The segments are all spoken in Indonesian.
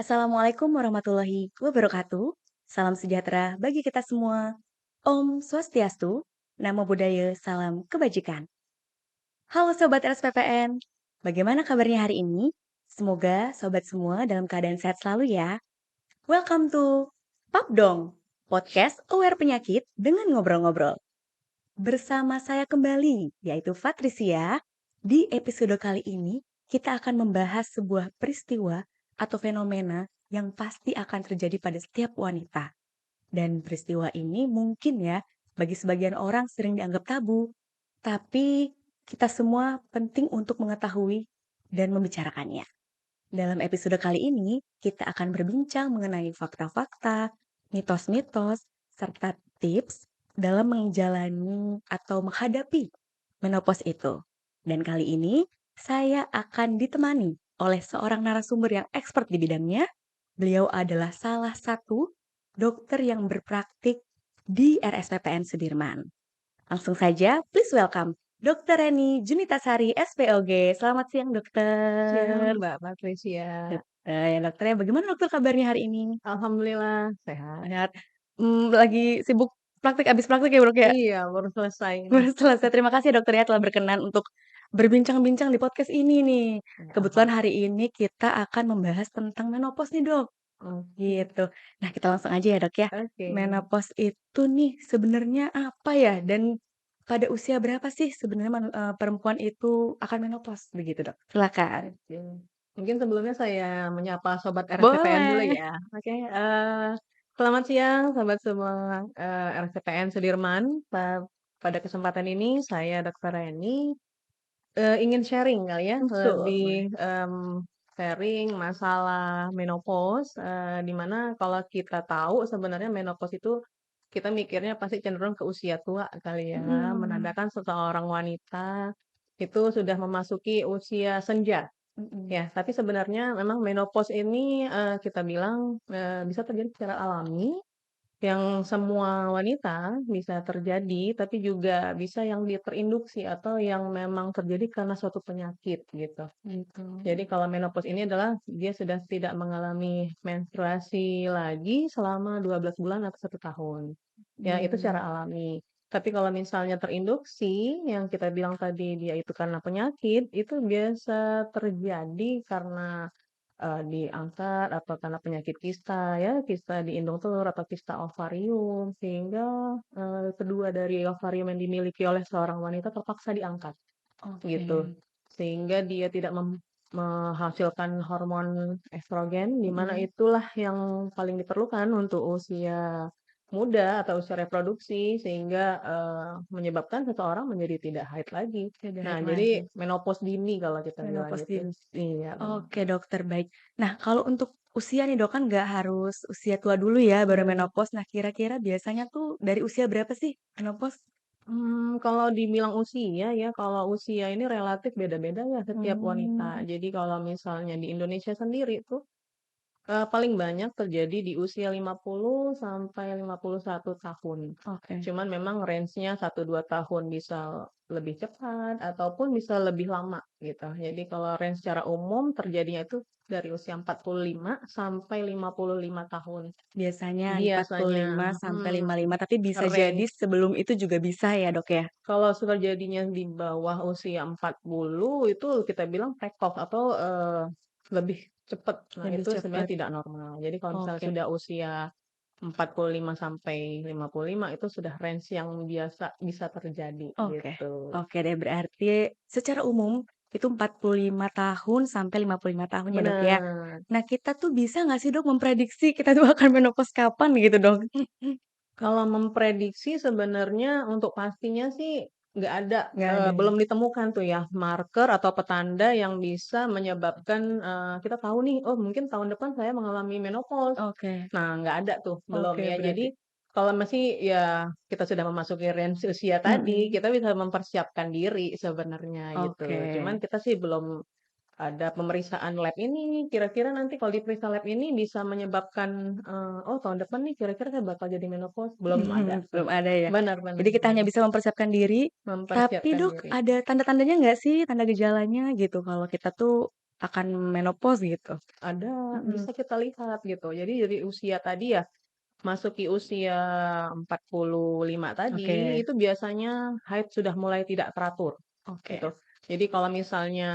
Assalamualaikum warahmatullahi wabarakatuh. Salam sejahtera bagi kita semua. Om Swastiastu, Namo Buddhaya, salam kebajikan. Halo Sobat RSPPN, bagaimana kabarnya hari ini? Semoga sobat semua dalam keadaan sehat selalu ya. Welcome to Papdong, podcast aware penyakit dengan ngobrol-ngobrol. Bersama saya kembali, yaitu Patricia. Di episode kali ini, kita akan membahas sebuah peristiwa atau fenomena yang pasti akan terjadi pada setiap wanita. Dan peristiwa ini mungkin ya, bagi sebagian orang sering dianggap tabu. Tapi kita semua penting untuk mengetahui dan membicarakannya. Dalam episode kali ini, kita akan berbincang mengenai fakta-fakta, mitos-mitos, serta tips dalam menjalani atau menghadapi menopause itu. Dan kali ini, saya akan ditemani oleh seorang narasumber yang expert di bidangnya. Beliau adalah salah satu dokter yang berpraktik di RSPPN Sudirman. Langsung saja, please welcome Dr. Reni Junitasari, SPOG. Selamat siang, Siang, dokter. Mbak Patricia. Ya dokter ya, bagaimana dokter kabarnya hari ini? Alhamdulillah sehat. Sehat. Lagi sibuk praktik, abis praktik ya, Dok, ya? Iya, baru selesai ini. Baru selesai. Terima kasih dokter ya telah berkenan untuk berbincang-bincang di podcast ini nih. Ya, Kebetulan hari ini kita akan membahas tentang menopause nih, Dok. oke. Gitu. Nah, kita langsung aja ya, Dok, ya. Oke. Menopause itu nih sebenarnya apa ya? Dan pada usia berapa sih sebenarnya perempuan itu akan menopause begitu, Dok? Silakan. Oke. Mungkin sebelumnya saya menyapa sobat RSCPN dulu Boleh. ya. Oke, selamat siang sobat semua RSCPN Sudirman. Pada kesempatan ini saya Dr. Reni ingin sharing kali ya, Betul, boleh. lebih sharing masalah menopause, di mana kalau kita tahu sebenarnya menopause itu kita mikirnya pasti cenderung ke usia tua kali ya, Mhm, menandakan seseorang wanita itu sudah memasuki usia senja. mhm. Ya, tapi sebenarnya memang menopause ini, kita bilang, bisa terjadi secara alami yang semua wanita bisa terjadi, tapi juga bisa yang dia terinduksi atau yang memang terjadi karena suatu penyakit gitu. Gitu. Jadi kalau menopause ini adalah dia sudah tidak mengalami menstruasi lagi selama 12 bulan atau 1 tahun. Ya itu secara Mmm, alami. Tapi kalau misalnya terinduksi, yang kita bilang tadi dia itu karena penyakit, itu biasa terjadi karena diangkat atau karena penyakit kista ya, kista di indung telur atau kista ovarium, sehingga, kedua dari ovarium yang dimiliki oleh seorang wanita terpaksa diangkat, oke. gitu. Sehingga dia tidak menghasilkan hormon estrogen, di mana Mhm. itulah yang paling diperlukan untuk usia muda atau usia reproduksi, sehingga, menyebabkan seseorang menjadi tidak haid lagi. Tidak Nah, haid jadi lagi. menopause dini kalau kita bilang Menopause gitu. dini. Iya, benar. Oke dokter, baik. Nah, kalau untuk usia nih Dok, kan nggak harus usia tua dulu ya baru Bener. menopause. Nah, kira-kira biasanya tuh dari usia berapa sih menopause? Kalau dibilang usia ya, kalau usia ini relatif beda-beda ya setiap wanita. Mmm, Jadi kalau misalnya di Indonesia sendiri tuh, paling banyak terjadi di usia 50 sampai 51 tahun. oke. Cuman memang range-nya 1-2 tahun bisa lebih cepat ataupun bisa lebih lama gitu. Jadi kalau range secara umum terjadinya itu dari usia 45 sampai 55 tahun. Biasanya Biasanya 45 sampai mhm, 55, tapi bisa jadi range. sebelum itu juga bisa ya Dok ya? Kalau terjadinya di bawah usia 40 itu kita bilang precox atau, lebih cepat. Nah, Lebih itu sebenarnya cepat. tidak normal. Jadi kalau misalnya Oke. sudah usia 45 sampai 55 itu sudah range yang biasa bisa terjadi Oke, gitu. oke deh berarti secara umum itu 45 tahun sampai 55 tahun ya, Dok, ya. Benar. Nah, kita tuh bisa nggak sih, Dok, memprediksi kita tuh akan menopause kapan gitu, Dok? Kalau memprediksi sebenarnya untuk pastinya sih nggak ada, Nggak ada ya? belum ditemukan tuh ya marker atau petanda yang bisa menyebabkan, kita tahu nih, "Oh mungkin tahun depan saya mengalami menopause." Oke, Nah nggak ada tuh, belum oke ya. berarti Jadi kalau masih ya kita sudah memasuki range usia tadi, mhm, kita bisa mempersiapkan diri sebenarnya oke, gitu. Cuman kita sih belum ada pemeriksaan lab ini, kira-kira nanti kalau diperiksa lab ini bisa menyebabkan, "Oh tahun depan nih kira-kira saya bakal jadi menopause." Belum ada tuh. belum ada ya. Benar benar Jadi kita hanya benar. bisa mempersiapkan diri, tapi, Mempersiapkan Dok, diri. ada tanda-tandanya nggak sih, tanda gejalanya gitu kalau kita tuh akan menopause gitu? Ada, Mhm, bisa kita lihat gitu. Jadi dari usia tadi ya, masuki usia 45 tadi, oke itu biasanya haid sudah mulai tidak teratur, oke. gitu. Jadi kalau misalnya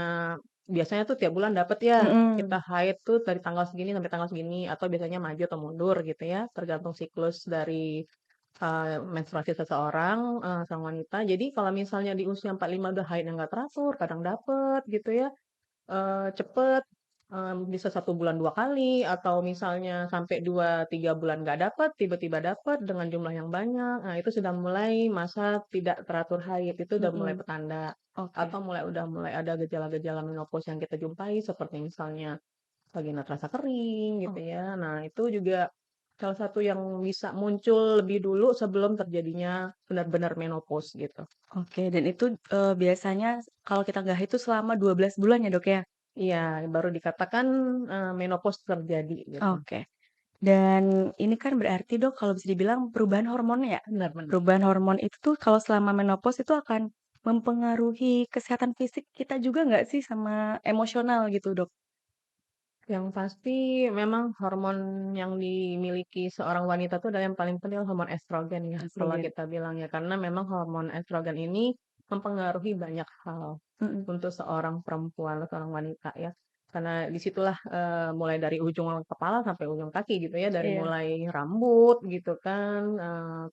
biasanya tuh tiap bulan dapet ya, kita Mhm, haid tuh dari tanggal segini sampai tanggal segini, atau biasanya maju atau mundur gitu ya, tergantung siklus dari, menstruasi seseorang, sang wanita. Jadi kalau misalnya di usia 45 udah haid yang nggak teratur, kadang dapet gitu ya, cepet, bisa 1 bulan 2 kali, atau misalnya sampai 2 3 bulan nggak dapet, tiba-tiba dapet dengan jumlah yang banyak. Nah, itu sudah mulai masa tidak teratur haid, itu udah mulai mhm, petanda. oke Atau udah mulai ada gejala-gejala menopause yang kita jumpai seperti misalnya vagina terasa kering gitu oke ya. Nah, itu juga salah satu yang bisa muncul lebih dulu sebelum terjadinya benar-benar menopause gitu. oke dan itu, biasanya kalau kita nggak itu selama 12 bulan ya, Dok, ya? Iya, baru dikatakan, menopause terjadi gitu. Oke. Dan ini kan berarti, Dok, kalau bisa dibilang perubahan hormon ya? Benar benar. Perubahan hormon itu tuh kalau selama menopause itu akan mempengaruhi kesehatan fisik kita juga nggak sih sama emosional gitu, Dok? Yang pasti memang hormon yang dimiliki seorang wanita itu adalah yang paling penting adalah hormon estrogen ya, kalau Estrogen. kita bilang ya. Karena memang hormon estrogen ini mempengaruhi banyak hal Mhm, untuk seorang perempuan atau seorang wanita ya. Karena disitulah mulai dari ujung kepala sampai ujung kaki gitu ya, dari iya. mulai rambut gitu kan,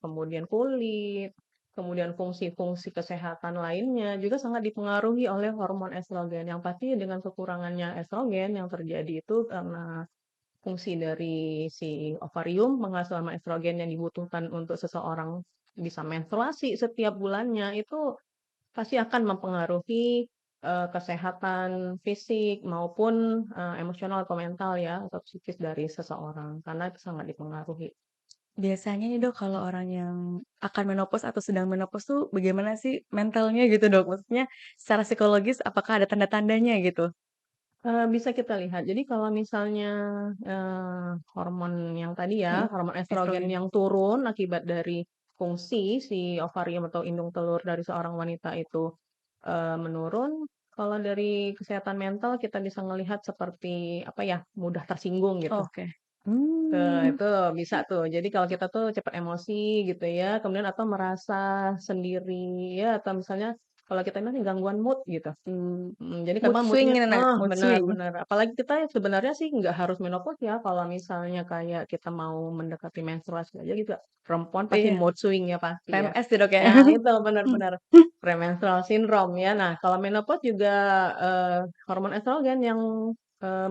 kemudian kulit, kemudian fungsi-fungsi kesehatan lainnya juga sangat dipengaruhi oleh hormon estrogen. Yang pasti dengan kekurangannya estrogen yang terjadi itu karena fungsi dari si ovarium menghasilkan estrogen yang dibutuhkan untuk seseorang bisa menstruasi setiap bulannya, itu pasti akan mempengaruhi, kesehatan fisik maupun, emosional atau mental ya, atau psikis dari seseorang, karena itu sangat dipengaruhi. Biasanya nih, Dok, kalau orang yang akan menopause atau sedang menopause tuh bagaimana sih mentalnya gitu, Dok? Maksudnya secara psikologis apakah ada tanda-tandanya gitu? Bisa kita lihat. Jadi kalau misalnya, hormon yang tadi ya, Mhm, hormon estrogen estrogen. yang turun akibat dari fungsi si ovarium atau indung telur dari seorang wanita itu, menurun, kalau dari kesehatan mental kita bisa melihat seperti, apa ya, mudah tersinggung gitu. Oke. Mmm, Itu bisa tuh. Jadi kalau kita tuh cepat emosi gitu ya, kemudian atau merasa sendiri ya, atau misalnya kalau kita bilang nih gangguan mood gitu. mmm, Jadi mood memang swing mood-nya ini, Nak, mood benar swing. benar. Apalagi kita sebenarnya sih nggak harus menopause ya, kalau misalnya kayak kita mau mendekati menstruasi aja juga perempuan pasti Iya, mood swing ya pasti ya. PMS ya, Dok, ya? Ya itu benar-benar premenstrual syndrome ya. Nah kalau menopause juga, hormon estrogen yang,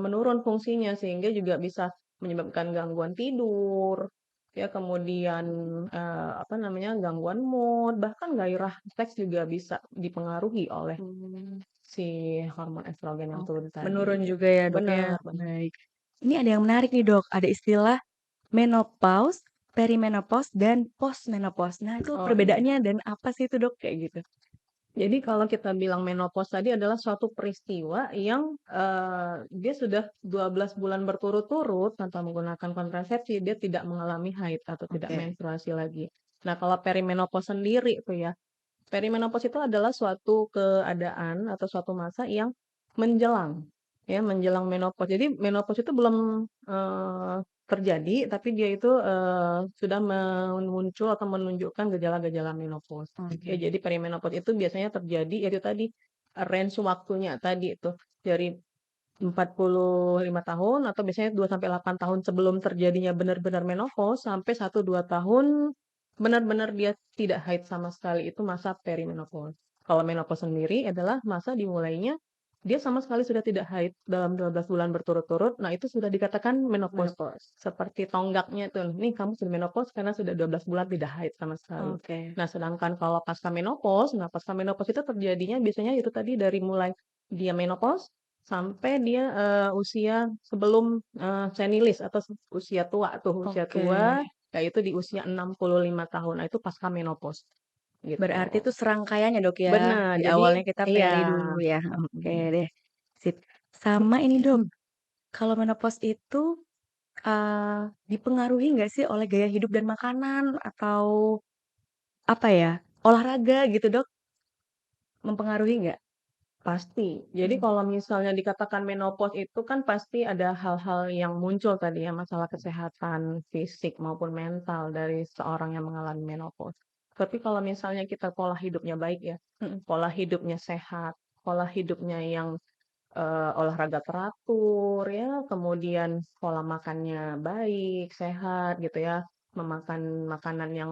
menurun fungsinya sehingga juga bisa menyebabkan gangguan tidur, ya kemudian, apa namanya, gangguan mood, bahkan gairah seks juga bisa dipengaruhi oleh Mmm, si hormon estrogen yang oke. turun tadi Menurun gitu. juga ya, Dok, ya? Benar benar. Baik. Ini ada yang menarik nih, Dok, ada istilah menopause, perimenopause, dan postmenopause. Nah, itu Oh iya. perbedaannya dan apa sih itu, Dok? Kayak gitu? Jadi kalau kita bilang menopause tadi adalah suatu peristiwa yang, dia sudah 12 bulan berturut-turut tanpa menggunakan kontrasepsi, dia tidak mengalami haid atau tidak Oke. menstruasi lagi. Nah kalau perimenopause sendiri tuh ya, perimenopause itu adalah suatu keadaan atau suatu masa yang menjelang, ya, menjelang menopause. Jadi menopause itu belum, terjadi, tapi dia itu, sudah muncul atau menunjukkan gejala-gejala menopause. Ya, Oke. jadi perimenopause itu biasanya terjadi, yaitu tadi, range waktunya tadi itu, dari 45 tahun atau biasanya 2 sampai 8 tahun sebelum terjadinya benar-benar menopause, sampai 1 2 tahun benar-benar dia tidak haid sama sekali, itu masa perimenopause. Kalau menopause sendiri adalah masa dimulainya dia sama sekali sudah tidak haid dalam 12 bulan berturut-turut, nah itu sudah dikatakan menopause. Menopause. Seperti tonggaknya tuh, "Nih kamu sudah menopause karena sudah 12 bulan tidak haid sama sekali." Oke. Nah sedangkan kalau pasca menopause, nah pasca menopause itu terjadinya biasanya itu tadi dari mulai dia menopause sampai dia, usia sebelum, senilis atau usia tua tuh, usia Oke. tua, yaitu di usia 65 tahun. Nah, itu pasca menopause, Berarti gitu. itu serangkaiannya, Dok, ya? Benar, Di jadi awalnya kita iya, peri dulu ya? Oke mhm. deh, sip. Sama ini, Dok, kalau menopause itu, dipengaruhi nggak sih oleh gaya hidup dan makanan atau apa ya, olahraga gitu, Dok? Mempengaruhi nggak? Pasti. Jadi Mhm, kalau misalnya dikatakan menopause itu kan pasti ada hal-hal yang muncul tadi ya, masalah kesehatan fisik maupun mental dari seorang yang mengalami menopause. Tapi kalau misalnya kita pola hidupnya baik ya, mhm, pola hidupnya sehat, pola hidupnya yang olahraga teratur ya, kemudian pola makannya baik, sehat gitu ya, memakan makanan yang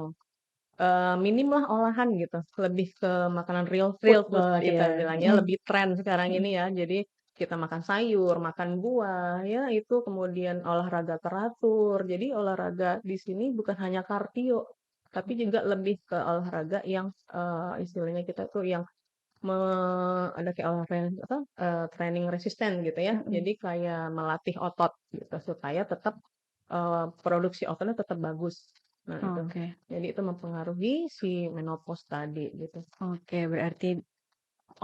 minim lah olahan gitu, lebih ke makanan real food real food, kita iya, bilangnya, mhm, lebih tren sekarang mhm, ini ya. Jadi kita makan sayur, makan buah, ya itu kemudian olahraga teratur. Jadi olahraga di sini bukan hanya kardio, tapi juga lebih ke olahraga yang, istilahnya kita tuh yang me ada kayak apa, training resisten gitu ya. mhm, Jadi kayak melatih otot gitu supaya tetap, produksi ototnya tetap bagus. Nah itu. oke Jadi itu mempengaruhi si menopause tadi gitu. oke, berarti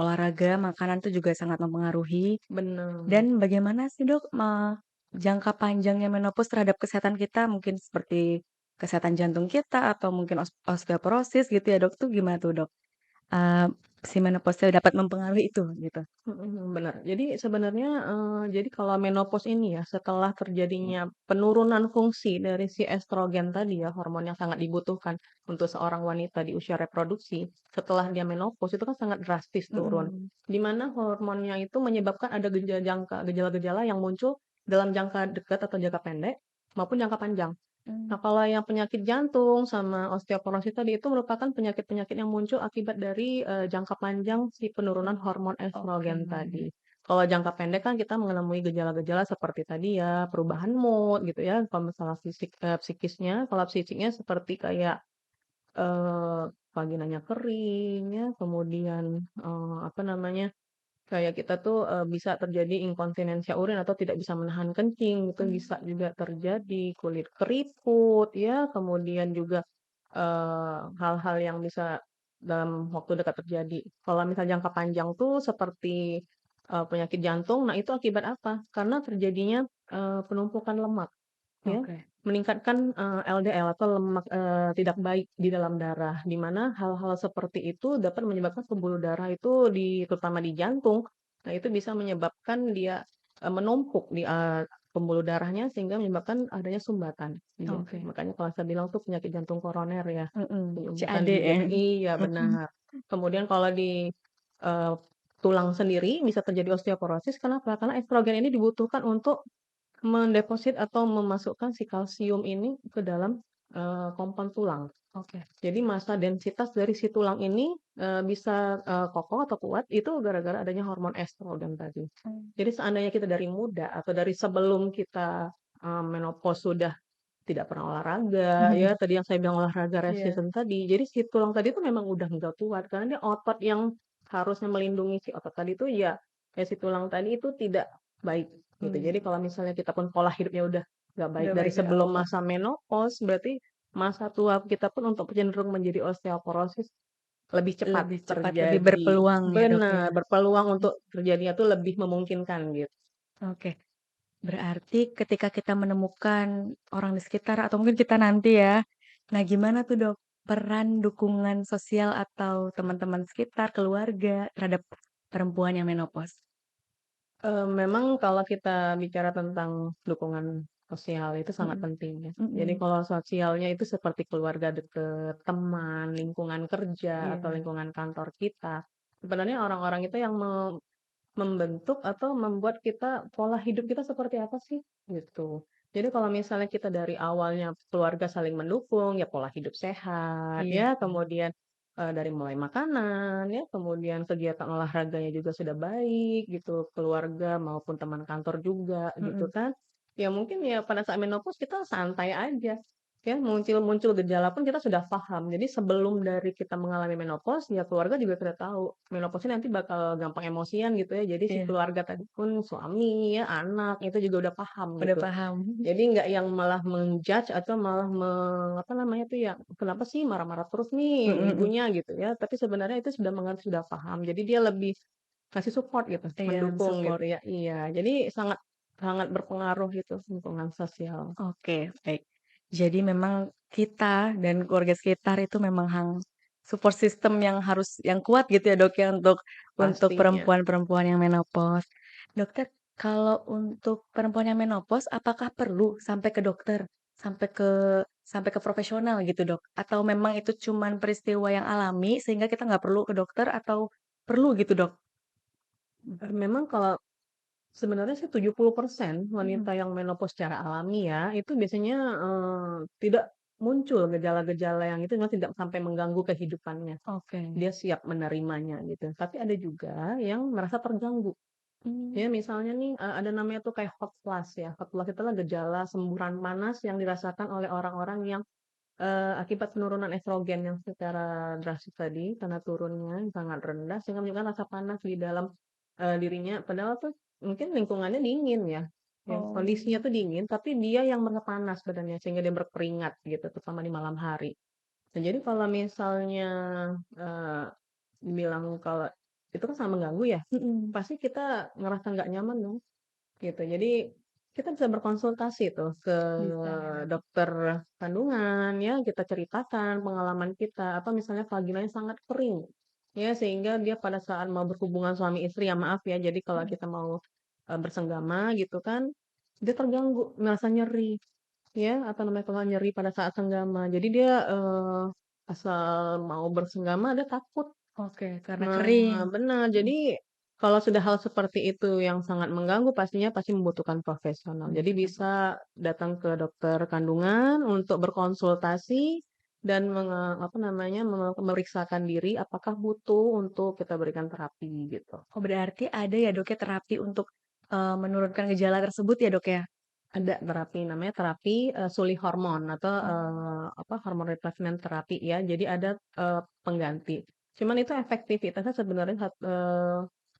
olahraga, makanan tuh juga sangat mempengaruhi. Bener. Dan bagaimana sih Dok, jangka panjangnya menopause terhadap kesehatan kita? Mungkin seperti kesehatan jantung kita atau mungkin osteoporosis gitu ya Dok, tuh gimana tuh Dok? Eee, si menopause dapat mempengaruhi itu gitu? Mhm, bener. Jadi sebenarnya, jadi kalau menopause ini ya, setelah terjadinya penurunan fungsi dari si estrogen tadi ya, hormon yang sangat dibutuhkan untuk seorang wanita di usia reproduksi, setelah dia menopause itu kan sangat drastis turun. Mhm, Di mana hormonnya itu menyebabkan ada gejala-gejala yang muncul dalam jangka dekat atau jangka pendek maupun jangka panjang. mmm, Nah, kalau yang penyakit jantung sama osteoporosis tadi itu merupakan penyakit-penyakit yang muncul akibat dari, jangka panjang si penurunan hormon oke, estrogen tadi. Kalau jangka pendek kan kita menemui gejala-gejala seperti tadi ya, perubahan mood gitu ya, kalau masalah psikisnya, kalau psikisnya seperti kayak, eee, vaginanya kering ya, kemudian, apa namanya, kayak kita tuh, bisa terjadi inkontinensia urin atau tidak bisa menahan kencing, itu mmm, bisa juga terjadi, kulit keriput ya, kemudian juga, hal-hal yang bisa dalam waktu dekat terjadi. Kalau misal jangka panjang tuh seperti, penyakit jantung, nah itu akibat apa? Karena terjadinya, penumpukan lemak. Ya, oke, meningkatkan, LDL atau lemak, tidak baik di dalam darah, di mana hal-hal seperti itu dapat menyebabkan pembuluh darah itu terutama di jantung, nah itu bisa menyebabkan dia, menumpuk di, pembuluh darahnya sehingga menyebabkan adanya sumbatan di jantung. oke, Makanya kalau saya bilang tuh penyakit jantung koroner ya, mhm, sumbatan CAD di ya? iya Mhm, benar. Kemudian kalau di, eee, tulang sendiri bisa terjadi osteoporosis kenapa? Karena estrogen ini dibutuhkan untuk mendeposit atau memasukkan si kalsium ini ke dalam, kompon tulang. oke, Jadi massa densitas dari si tulang ini, bisa, kokoh atau kuat itu gara-gara adanya hormon estrogen tadi. mmm, Jadi seandainya kita dari muda atau dari sebelum kita, menopause sudah tidak pernah olahraga, ya tadi yang saya bilang olahraga iya, resisten tadi, jadi si tulang tadi tuh memang udah nggak kuat karena dia otot yang harusnya melindungi si otot tadi tuh ya, ya si tulang tadi itu tidak baik gitu. Jadi mmm, kalau misalnya kita pun pola hidupnya udah nggak baik udah dari baik dari sebelum awal, masa menopause, berarti masa tua kita pun untuk cenderung menjadi osteoporosis lebih cepat lebih cepat, lebih terjadi. berpeluang ya Dok ya? Benar, berpeluang Mhm, untuk terjadinya tuh lebih memungkinkan gitu. oke. Berarti ketika kita menemukan orang di sekitar atau mungkin kita nanti ya, nah gimana tuh Dok, peran dukungan sosial atau teman-teman sekitar, keluarga terhadap perempuan yang menopause? Memang kalau kita bicara tentang dukungan sosial itu sangat Mhm, penting ya. Jadi mhm, kalau sosialnya itu seperti keluarga dekat, teman, lingkungan kerja, atau iya, lingkungan kantor kita. Sebenarnya orang-orang itu yang membentuk atau membuat kita pola hidup kita seperti apa sih, gitu. Jadi kalau misalnya kita dari awalnya keluarga saling mendukung, ya pola hidup sehat, iya, ya kemudian, dari mulai makanan, ya kemudian kegiatan olahraganya juga sudah baik gitu, keluarga maupun teman kantor juga gitu mhm, kan. Ya mungkin ya pada saat menopause kita santai aja, ya muncul muncul gejala pun kita sudah paham. Jadi sebelum dari kita mengalami menopause, ya keluarga juga sudah tahu, menopause ini nanti bakal gampang emosian gitu ya. Jadi si iya, keluarga tadi pun suami ya, anak, itu juga udah paham udah gitu. paham. Jadi nggak yang malah atau malah apa namanya tuh ya, "Kenapa sih marah-marah terus nih Mhm, mhm, ibunya?" Gitu ya. Tapi sebenarnya itu sudah mengerti, sudah paham. Jadi dia lebih kasih support gitu, iya lebih mendukung support. gitu ya. Iya, jadi sangat sangat berpengaruh gitu lingkungan sosial. Oke, baik. Jadi memang kita dan keluarga sekitar itu memang support system yang kuat gitu ya, Dok, ya, untuk pastinya. perempuan-perempuan yang menopause. Dokter, kalau untuk perempuan yang menopause, apakah perlu sampai ke dokter? Sampai ke sampai ke profesional gitu, Dok? Atau memang itu cuman peristiwa yang alami sehingga kita nggak perlu ke dokter atau perlu gitu, Dok? Memang kalau sebenarnya sih 70% Mhm, wanita yang menopause secara alami ya, itu biasanya, tidak muncul gejala-gejala yang itu memang tidak sampai mengganggu kehidupannya. oke. Dia siap menerimanya gitu. Tapi ada juga yang merasa terganggu. Mmm, Ya misalnya nih, ada namanya tuh kayak hot flush ya. Hot flush itu adalah gejala semburan panas yang dirasakan oleh orang-orang yang, akibat penurunan estrogen yang secara drastis tadi, karena turunnya yang sangat rendah sehingga menyebabkan rasa panas di dalam, dirinya. Padahal tuh mungkin lingkungannya dingin ya, kondisinya oh, tuh dingin, tapi dia yang merasa panas badannya sehingga dia berkeringat gitu, terutama di malam hari. Nah jadi kalau misalnya, eee, dibilang kalau itu kan sangat mengganggu ya, mhm, pasti kita ngerasa nggak nyaman dong. Gitu. Jadi kita bisa berkonsultasi tuh ke bisa ya. dokter kandungan ya, kita ceritakan pengalaman kita atau misalnya vaginanya sangat kering. Ya, sehingga dia pada saat mau berhubungan suami istri ya maaf ya, jadi kalau Mhm. kita mau, bersenggama gitu kan, dia terganggu, merasa nyeri ya, atau namanya kalau nyeri pada saat senggama. Jadi dia, asal mau bersenggama dia takut. Oke, karena kering. Nah, benar. Mhm, Jadi, kalau sudah hal seperti itu yang sangat mengganggu, pastinya pasti membutuhkan profesional. Jadi membutuhkan bisa datang ke dokter kandungan untuk berkonsultasi dan apa namanya, memeriksakan diri apakah butuh untuk kita berikan terapi gitu. oh, berarti ada ya, Dok, ya, terapi untuk, menurunkan gejala tersebut ya, Dok, ya? Ada terapi namanya terapi, suli hormon atau, Oh, apa, hormon replacement terapi ya. Jadi ada, pengganti. Cuman itu efektivitasnya sebenarnya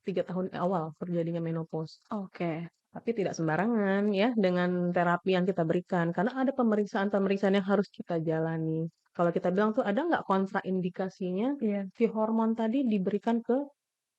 3 tahun awal terjadinya menopause. oke. Tapi tidak sembarangan ya dengan terapi yang kita berikan, karena ada pemeriksaan-pemeriksaan yang harus kita jalani. Kalau kita bilang tuh ada nggak kontraindikasinya Iya, si hormon tadi diberikan ke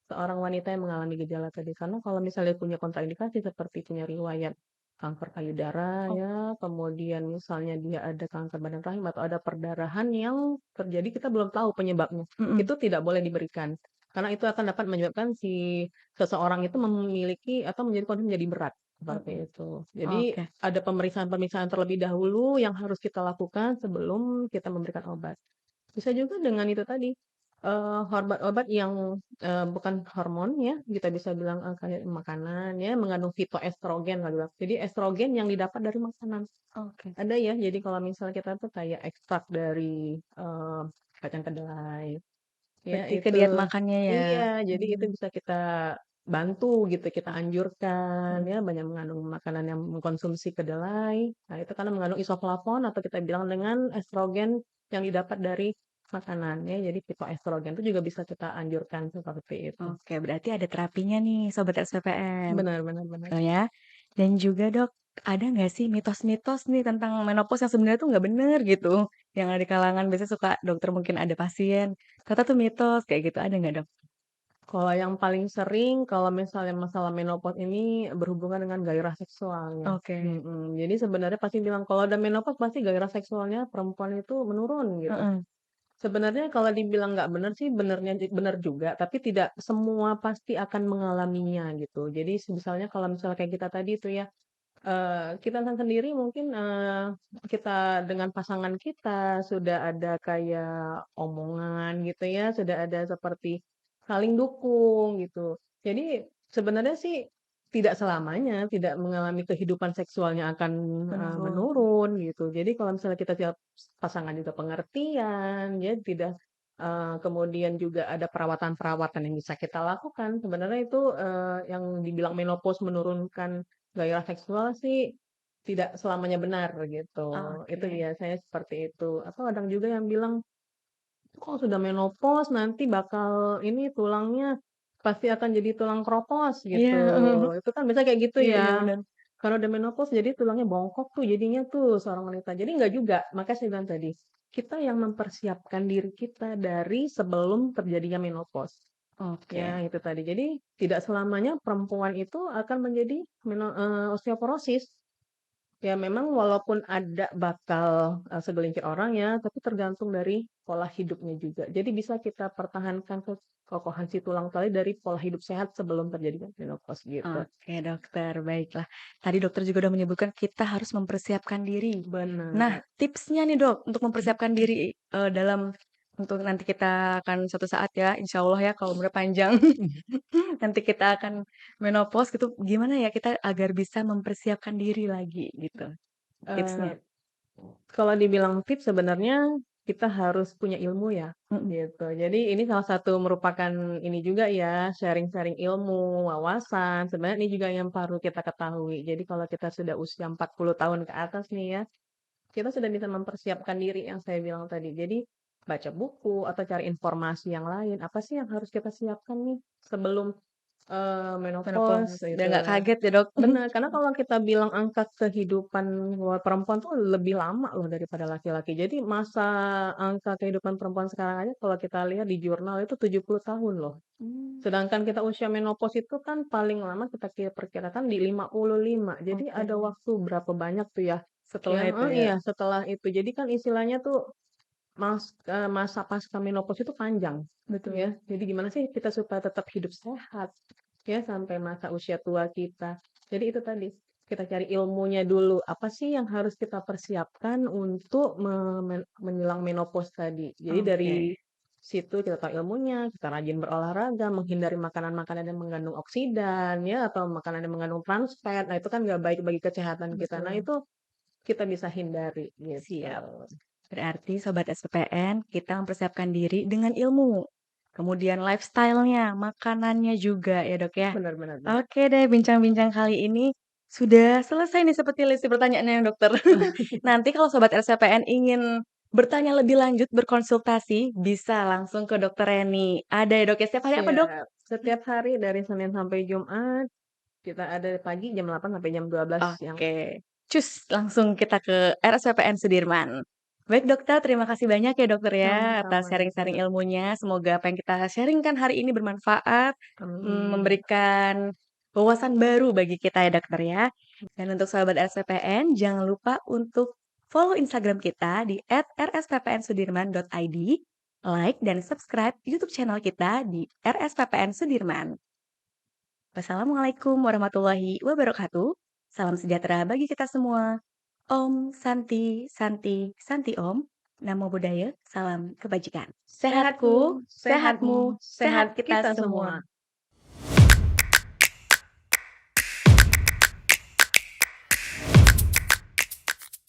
seorang wanita yang mengalami gejala tadi, karena kalau misalnya punya kontraindikasi seperti punya riwayat kanker payudara oh, ya, kemudian misalnya dia ada kanker badan rahim atau ada perdarahan yang terjadi kita belum tahu penyebabnya, mhm, itu tidak boleh diberikan. Karena itu akan dapat menyebabkan si seseorang itu memiliki atau menjadi kondisi menjadi berat, seperti mhm, itu. Jadi oke. ada pemeriksaan-pemeriksaan terlebih dahulu yang harus kita lakukan sebelum kita memberikan obat. Bisa juga dengan itu tadi, obat-obat yang, bukan hormon ya, kita bisa bilang, kayak makanan ya, mengandung fitoestrogen kali ya. Jadi estrogen yang didapat dari makanan. Oke. Ada ya, jadi kalau misalnya kita tuh kayak ekstrak dari, kacang kedelai, ya Berarti ke itu diet makannya ya? iya, jadi itu Mmm, bisa kita bantu gitu, kita oh, anjurkan mhm, ya, banyak mengandung makanan yang mengkonsumsi kedelai. Nah, itu karena mengandung isoflavon atau kita bilang dengan estrogen yang didapat dari makanan ya, jadi fitoestrogen itu juga bisa kita anjurkan seperti itu. oke, berarti ada terapinya nih Sobat SPPN, Benar benar benar. betul ya? Dan juga, Dok, ada nggak sih mitos-mitos nih tentang menopause yang sebenarnya tuh nggak bener gitu, yang ada di kalangan biasanya suka dokter mungkin ada pasien, ternyata tuh mitos, kayak gitu, ada nggak, Dok? Kalau yang paling sering kalau misalnya masalah menopause ini berhubungan dengan gairah seksualnya, Oke, jadi sebenarnya pasti bilang kalau ada menopause pasti gairah seksualnya perempuan itu menurun gitu. heeh, Sebenarnya kalau dibilang nggak benar sih benar juga, tapi tidak semua pasti akan mengalaminya gitu. Jadi misalnya kalau misalnya kayak kita tadi tuh ya, kita kan sendiri mungkin, kita dengan pasangan kita sudah ada kayak omongan gitu ya, sudah ada seperti saling dukung gitu. Jadi sebenarnya sih tidak selamanya tidak mengalami kehidupan seksualnya akan, menurun, menurun gitu. Jadi kalau misalnya kita tiap pasangan juga pengertian, ya tidak kemudian juga ada perawatan-perawatan yang bisa kita lakukan, sebenarnya itu, yang dibilang menopause menurunkan gairah seksual sih tidak selamanya benar gitu, itu oke, biasanya seperti itu. Atau kadang juga yang bilang, "Kok sudah menopause nanti bakal ini tulangnya pasti akan jadi tulang kropos," iya, gitu. heeh, Itu kan biasanya kayak gitu iya iya ya. bener, Kalau udah menopause jadi tulangnya bongkok tuh jadinya tuh seorang wanita. Jadi enggak juga, makanya saya bilang tadi, kita yang mempersiapkan diri kita dari sebelum terjadinya menopause. Ya oke, itu tadi. Jadi tidak selamanya perempuan itu akan menjadi osteoporosis. Ya memang walaupun ada bakal, segelintir orang ya, tapi tergantung dari pola hidupnya juga. Jadi bisa kita pertahankan kekokohan si tulang tadi dari pola hidup sehat sebelum terjadinya menopause gitu. Oke dokter, baiklah. Tadi dokter juga udah menyebutkan kita harus mempersiapkan diri. Nah, Benar. tipsnya nih Dok, untuk mempersiapkan diri, dalam untuk nanti kita akan suatu saat ya, insya Allah ya kalau umurnya panjang, nanti kita akan menopause gitu, gimana ya kita agar bisa mempersiapkan diri lagi gitu, tipsnya? Eee, Kalau dibilang tips sebenarnya kita harus punya ilmu ya, Mhm, gitu. Jadi ini salah satu merupakan ini juga ya, sharing-sharing ilmu, wawasan, sebenarnya ini juga yang perlu kita ketahui. Jadi kalau kita sudah usia 40 tahun ke atas nih ya, kita sudah bisa mempersiapkan diri yang saya bilang tadi. Jadi baca buku atau cari informasi yang lain, apa sih yang harus kita siapkan nih sebelum, menopause menopause, biar gitu. nggak kaget ya Dok. Benar, karena kalau kita bilang angka kehidupan perempuan tuh lebih lama loh daripada laki-laki. Jadi masa angka kehidupan perempuan sekarang aja kalau kita lihat di jurnal itu 70 tahun loh. Mmm, Sedangkan kita usia menopause itu kan paling lama kita perkirakan di 55. Jadi oke, ada waktu berapa banyak tuh ya setelah yang itu ya? iya, setelah itu. Jadi kan istilahnya tuh masa pasca menopause itu panjang, Betul. ya. Jadi gimana sih kita supaya tetap hidup sehat, ya sampai masa usia tua kita. Jadi itu tadi, kita cari ilmunya dulu, apa sih yang harus kita persiapkan untuk menjelang menopause tadi. Jadi dari Oke, situ kita tahu ilmunya, kita rajin berolahraga, menghindari makanan-makanan yang mengandung oksidan ya, atau makanan yang mengandung trans fat. Nah, itu kan nggak baik bagi kesehatan kita. Nah, betul. itu kita bisa hindari gitu. Siap. Berarti Sobat SPPN, kita mempersiapkan diri dengan ilmu. Kemudian lifestyle-nya, makanannya juga ya dok ya. Benar benar benar. Oke deh, bincang-bincang kali ini sudah selesai nih seperti list pertanyaannya dokter. Nanti kalau Sobat SPPN ingin bertanya lebih lanjut, berkonsultasi, bisa langsung ke dokter Reni. Ada ya dok ya, setiap hari apa dok? Siap. Setiap hari dari Senin sampai Jumat, kita ada pagi jam 8 sampai jam 12 siang. Oke, cus langsung kita ke RSPPN Sudirman. Baik dokter, terima kasih banyak ya dokter ya atas Sama-sama sharing-sharing juga. ilmunya. Semoga apa yang kita sharingkan hari ini bermanfaat, Amin. memberikan wawasan baru bagi kita ya dokter ya. Dan untuk sahabat RSPPN, jangan lupa untuk follow Instagram kita di @rsppnsudirman.id, like dan subscribe YouTube channel kita di RSPPN Sudirman. Wassalamualaikum warahmatullahi wabarakatuh. Salam sejahtera bagi kita semua. Om Santi Santi Santi Om. Namo Buddhaya, salam kebajikan. Sehatku, Sehatku, sehatmu, sehatmu, sehat sehat kita kita semua. semua.